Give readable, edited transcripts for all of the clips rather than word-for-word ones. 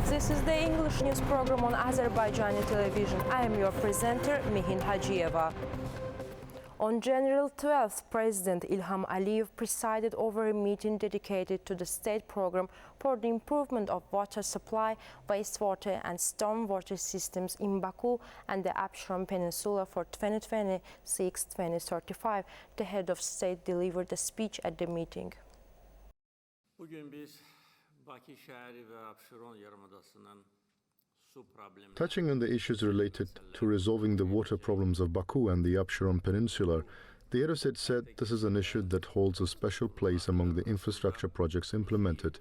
This is the English news program on Azərbaycan Televiziya. I am your presenter, Mihin Hacıyeva. On January 12th, President İlham presided over a meeting dedicated to the state program for the improvement of water supply, wastewater and stormwater systems in Baku and the Abşeron Peninsula for 2026-2035. The head of state delivered a speech at the meeting. Bugün biz Bakı şəhəri və Abşeron yarımadasının su problemi. Touching on the issues related to resolving the water problems of Baku and the Abşeron Peninsula, the head of state said this is an issue that holds a special place among the infrastructure projects implemented.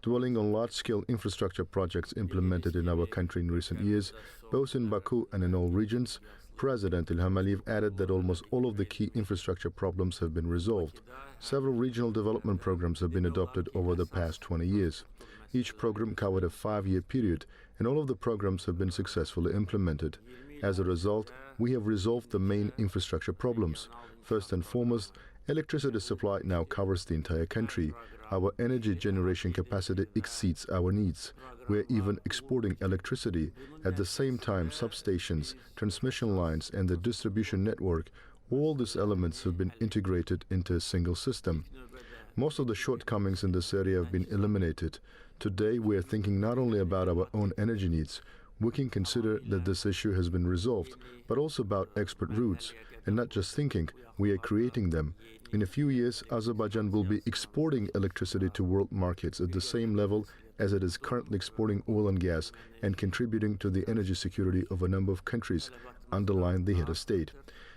Dwelling on large-scale infrastructure projects implemented in our country in recent years, both in Baku and in all regions, President İlham added that almost all of the key infrastructure problems have been resolved. Several regional development programs have been adopted over the past 20 years. Each program covered a 5-year period, and all of the programs have been successfully implemented. As a result, we have resolved the main infrastructure problems. First and foremost, electricity supply now covers the entire country. Our energy generation capacity exceeds our needs. We are even exporting electricity. At the same time, substations, transmission lines, and the distribution network, all these elements have been integrated into a single system. Most of the shortcomings in this area have been eliminated. Today, we are thinking not only about our own energy needs. We can consider that this issue has been resolved, but also about export routes. And not just thinking, we are creating them. In a few years, Azerbaijan will be exporting electricity to world markets at the same level as it is currently exporting oil and gas and contributing to the energy security of a number of countries, underlined the head of state,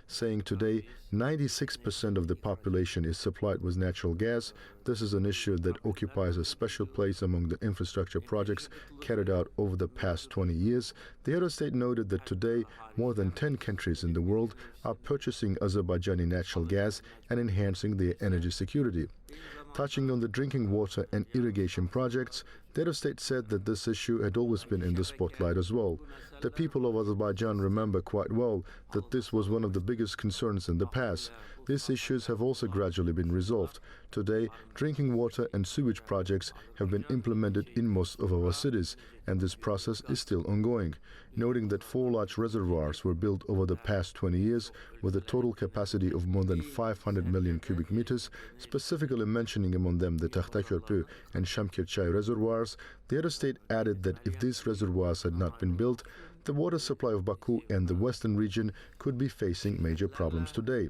saying today 96% of the population is supplied with natural gas. This is an issue that occupies a special place among the infrastructure projects carried out over the past 20 years. The head of state noted that today more than 10 countries in the world are purchasing Azerbaijani natural gas and enhancing their energy security. Touching on the drinking water and irrigation projects, the head of state said that this issue had always been in the spotlight as well. The people of Azerbaijan remember quite well that this was one of the biggest concerns in the past. These issues have also gradually been resolved. Today, drinking water and sewage projects have been implemented in most of our cities, and this process is still ongoing. Noting that 4 large reservoirs were built over the past 20 years with a total capacity of more than 500 million cubic meters, specifically mentioning among them the Tahtakörpü and Şamkirçay reservoirs, the head of state added that if these reservoirs had not been built, the water supply of Baku and the western region could be facing major problems today.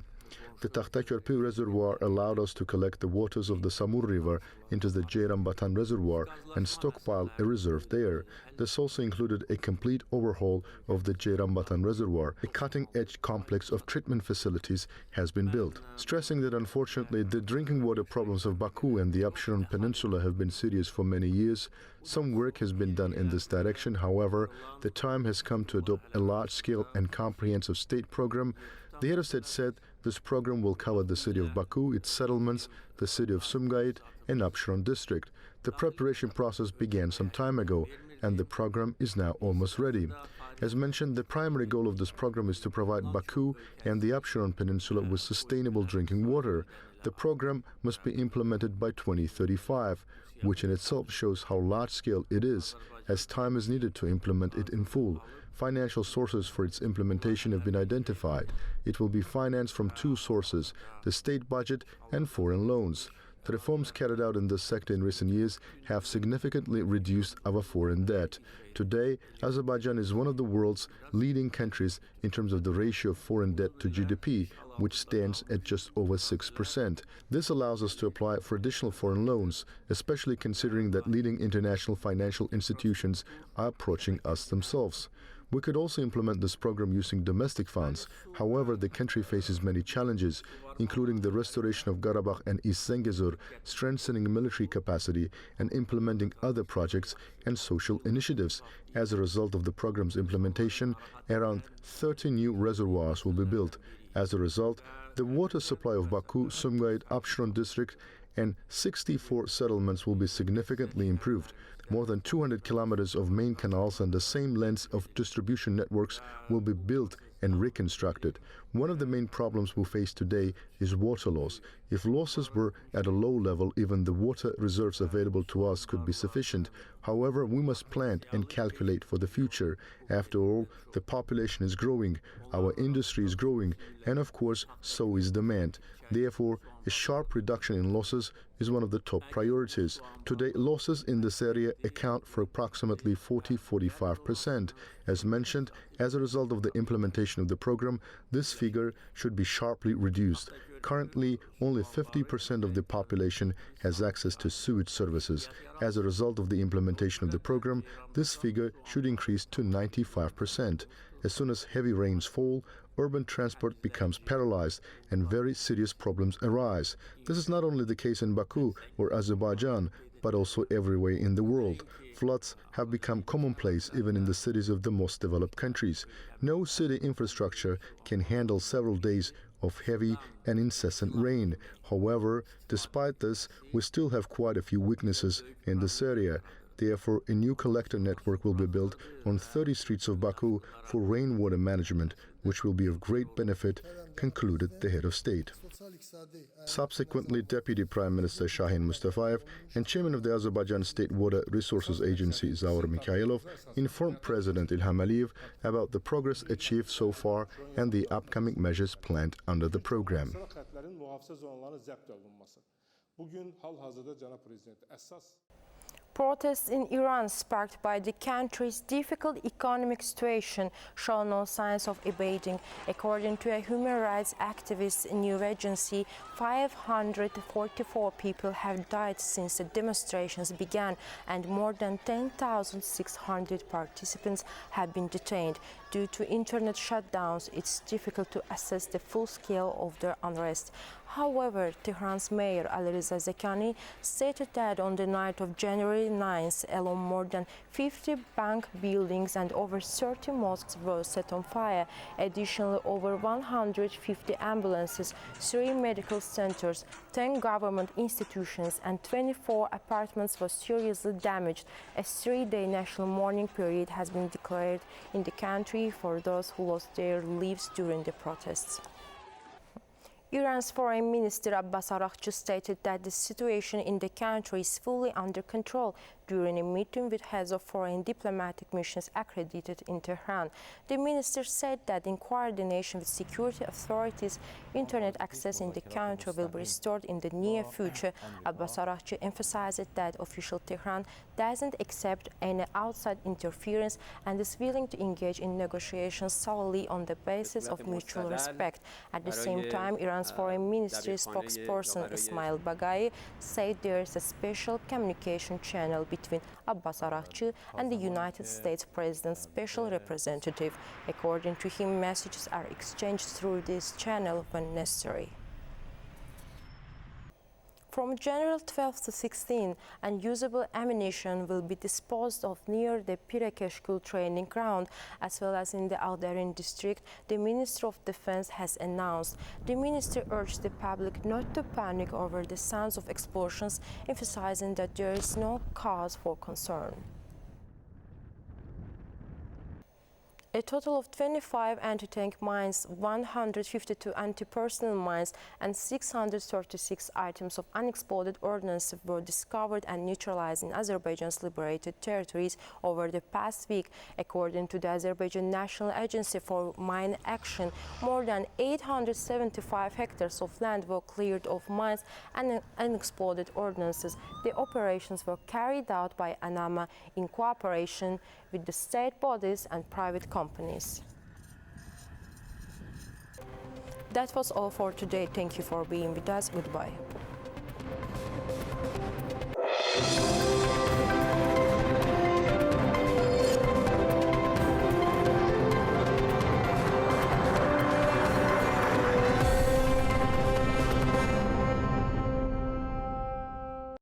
The Tahtakörpü reservoir allowed us to collect the waters of the Samur River into the Ceyranbatan reservoir and stockpile a reserve there. This also included a complete overhaul of the Ceyranbatan reservoir. A cutting-edge complex of treatment facilities has been built. Stressing that unfortunately the drinking water problems of Baku and the Abşeron Peninsula have been serious for many years, some work has been done in this direction. However, the time has come to adopt a large-scale and comprehensive state program. The head of state said this program will cover the city of Baku, its settlements, the city of Sumgayit, and Abşeron district. The preparation process began some time ago, and the program is now almost ready. As mentioned, the primary goal of this program is to provide Baku and the Abşeron Peninsula with sustainable drinking water. The program must be implemented by 2035, which in itself shows how large-scale it is, as time is needed to implement it in full. Financial sources for its implementation have been identified. It will be financed from 2 sources, the state budget and foreign loans. The reforms carried out in this sector in recent years have significantly reduced our foreign debt. Today, Azerbaijan is one of the world's leading countries in terms of the ratio of foreign debt to GDP, which stands at just over 6%. This allows us to apply for additional foreign loans, especially considering that leading international financial institutions are approaching us themselves. We could also implement this program using domestic funds. However, the country faces many challenges, including the restoration of Karabakh and East Zengezur, strengthening military capacity, and implementing other projects and social initiatives. As a result of the program's implementation, around 30 new reservoirs will be built. As a result, the water supply of Baku, Sumgayit, Abşeron district, and 64 settlements will be significantly improved. More than 200 kilometers of main canals and the same length of distribution networks will be built and reconstructed. One of the main problems we face today is water loss. If losses were at a low level, even the water reserves available to us could be sufficient. However, we must plan and calculate for the future. After all, the population is growing, our industry is growing, and of course, so is demand. Therefore, a sharp reduction in losses is one of the top priorities. Today, losses in this area account for approximately 40–45%. As mentioned, as a result of the implementation of the program, this figure should be sharply reduced. Currently, only 50% of the population has access to sewage services. As a result of the implementation of the program, this figure should increase to 95%. As soon as heavy rains fall, urban transport becomes paralyzed and very serious problems arise. This is not only the case in Baku or Azerbaijan, but also everywhere in the world. Floods have become commonplace even in the cities of the most developed countries. No city infrastructure can handle several days of heavy and incessant rain. However, despite this, we still have quite a few weaknesses in this area. Therefore, a new collector network will be built on 30 streets of Baku for rainwater management, which will be of great benefit, concluded the head of state. Subsequently, Deputy Prime Minister Shahin Mustafayev and Chairman of the Azerbaijan State Water Resources Agency, Zaur Mikhailov, informed President İlham Aliyev about the progress achieved so far and the upcoming measures planned under the program. Protests in Iran sparked by the country's difficult economic situation show no signs of abating. According to a human rights activist news agency, 544 people have died since the demonstrations began and more than 10,600 participants have been detained. Due to internet shutdowns, it's difficult to assess the full scale of the unrest. However, Tehran's mayor Alireza Zakani stated that on the night of January 9th, alone more than 50 bank buildings and over 30 mosques were set on fire. Additionally, over 150 ambulances, 3 medical centers, 10 government institutions and 24 apartments were seriously damaged. A 3-day national mourning period has been declared in the country for those who lost their lives during the protests. Iran's Foreign Minister Abbas Araghchi stated that the situation in the country is fully under control during a meeting with heads of foreign diplomatic missions accredited in Tehran. The minister said that in coordination with security authorities, internet access in the country will be restored in the near future. Abbas Araghchi emphasized that official Tehran doesn't accept any outside interference and is willing to engage in negotiations solely on the basis of mutual respect. At the same time, Iran's Foreign Ministry spokesperson Ismail Baghai said there is a special communication channel between Abbas Araghchi and the United States President's special representative. According to him, messages are exchanged through this channel when necessary. From January 12 to 16, unusable ammunition will be disposed of near the Pirakeshkul training ground, as well as in the Aldarin district, the Minister of Defense has announced. The minister urged the public not to panic over the sounds of explosions, emphasizing that there is no cause for concern. A total of 25 anti-tank mines, 152 anti-personnel mines and 636 items of unexploded ordnance were discovered and neutralized in Azerbaijan's liberated territories over the past week. According to the Azerbaijan National Agency for Mine Action, more than 875 hectares of land were cleared of mines and unexploded ordnances. The operations were carried out by ANAMA in cooperation with the state bodies and private companies. That was all for today. Thank you for being with us. Goodbye.